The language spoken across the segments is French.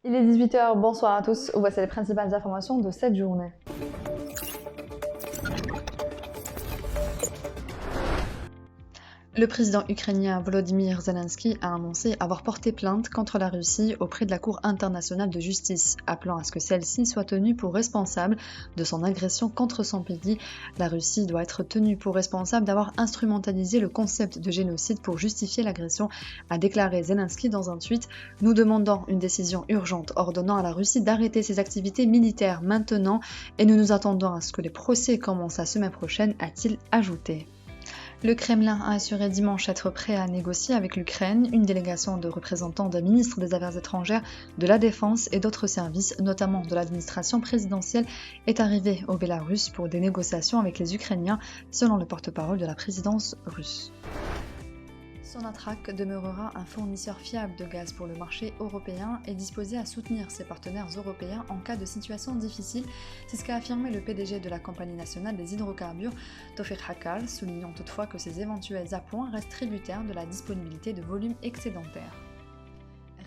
Il est 18 h, bonsoir à tous, voici les principales informations de cette journée. Le président ukrainien Volodymyr Zelensky a annoncé avoir porté plainte contre la Russie auprès de la Cour internationale de justice, appelant à ce que celle-ci soit tenue pour responsable de son agression contre son pays. La Russie doit être tenue pour responsable d'avoir instrumentalisé le concept de génocide pour justifier l'agression, a déclaré Zelensky dans un tweet. Nous demandons une décision urgente ordonnant à la Russie d'arrêter ses activités militaires maintenant et nous nous attendons à ce que les procès commencent la semaine prochaine, a-t-il ajouté. Le Kremlin a assuré dimanche être prêt à négocier avec l'Ukraine. Une délégation de représentants des ministres des Affaires étrangères, de la Défense et d'autres services, notamment de l'administration présidentielle, est arrivée au Bélarus pour des négociations avec les Ukrainiens, selon le porte-parole de la présidence russe. Sonatrach demeurera un fournisseur fiable de gaz pour le marché européen et disposé à soutenir ses partenaires européens en cas de situation difficile. C'est ce qu'a affirmé le PDG de la Compagnie nationale des hydrocarbures, Tawfiq Haqqal, soulignant toutefois que ces éventuels appoints restent tributaires de la disponibilité de volumes excédentaires.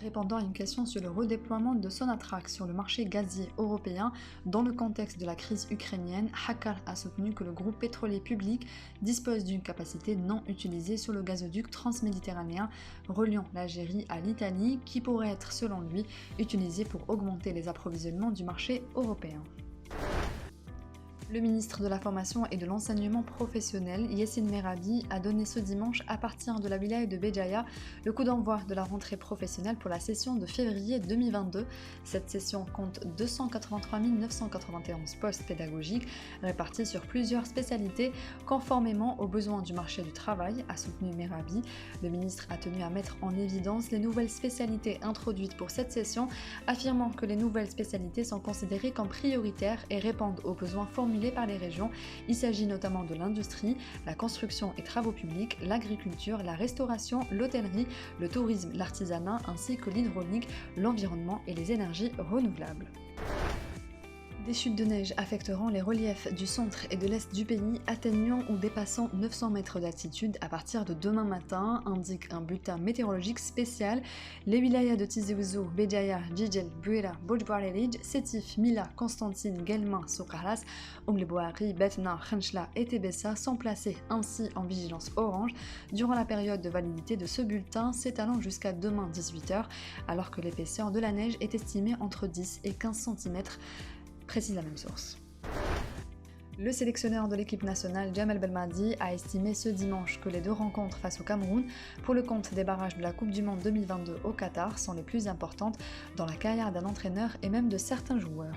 Répondant à une question sur le redéploiement de Sonatrach sur le marché gazier européen dans le contexte de la crise ukrainienne, Haqqal a soutenu que le groupe pétrolier public dispose d'une capacité non utilisée sur le gazoduc transméditerranéen reliant l'Algérie à l'Italie qui pourrait être, selon lui, utilisée pour augmenter les approvisionnements du marché européen. Le ministre de la Formation et de l'Enseignement professionnel, Yassine Merabi, a donné ce dimanche, à partir de la wilaya de Béjaïa, le coup d'envoi de la rentrée professionnelle pour la session de février 2022. Cette session compte 283 991 postes pédagogiques répartis sur plusieurs spécialités, conformément aux besoins du marché du travail, a soutenu Merabi. Le ministre a tenu à mettre en évidence les nouvelles spécialités introduites pour cette session, affirmant que les nouvelles spécialités sont considérées comme prioritaires et répondent aux besoins formulés par les régions. Il s'agit notamment de l'industrie, la construction et travaux publics, l'agriculture, la restauration, l'hôtellerie, le tourisme, l'artisanat ainsi que l'hydraulique, l'environnement et les énergies renouvelables. Des chutes de neige affecteront les reliefs du centre et de l'est du pays, atteignant ou dépassant 900 mètres d'altitude à partir de demain matin, indique un bulletin météorologique spécial. Les wilayas de Tizi Ouzou, Béjaïa, Jijel, Bouira, Bojbarelij, Sétif, Mila, Constantine, Guelma, Soukhalas, Oumlebouari, Betna, Khenchla et Tébessa sont placés ainsi en vigilance orange durant la période de validité de ce bulletin s'étalant jusqu'à demain 18 h, alors que l'épaisseur de la neige est estimée entre 10 et 15 cm. Précise la même source. Le sélectionneur de l'équipe nationale, Djamel Belmadi, a estimé ce dimanche que les deux rencontres face au Cameroun pour le compte des barrages de la Coupe du Monde 2022 au Qatar sont les plus importantes dans la carrière d'un entraîneur et même de certains joueurs.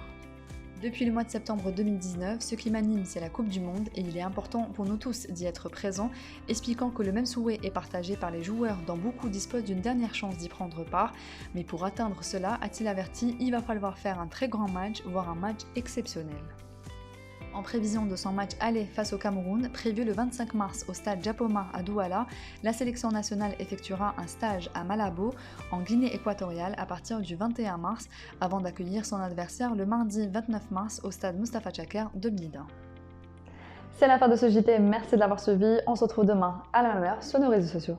Depuis le mois de septembre 2019, ce qui m'anime, c'est la Coupe du Monde et il est important pour nous tous d'y être présents, expliquant que le même souhait est partagé par les joueurs dont beaucoup disposent d'une dernière chance d'y prendre part. Mais pour atteindre cela, a-t-il averti, il va falloir faire un très grand match, voire un match exceptionnel. En prévision de son match aller face au Cameroun, prévu le 25 mars au stade Japoma à Douala, la sélection nationale effectuera un stage à Malabo, en Guinée équatoriale, à partir du 21 mars, avant d'accueillir son adversaire le mardi 29 mars au stade Mustapha Chaker de Blida. C'est la fin de ce JT, merci de l'avoir suivi, on se retrouve demain à la même heure sur nos réseaux sociaux.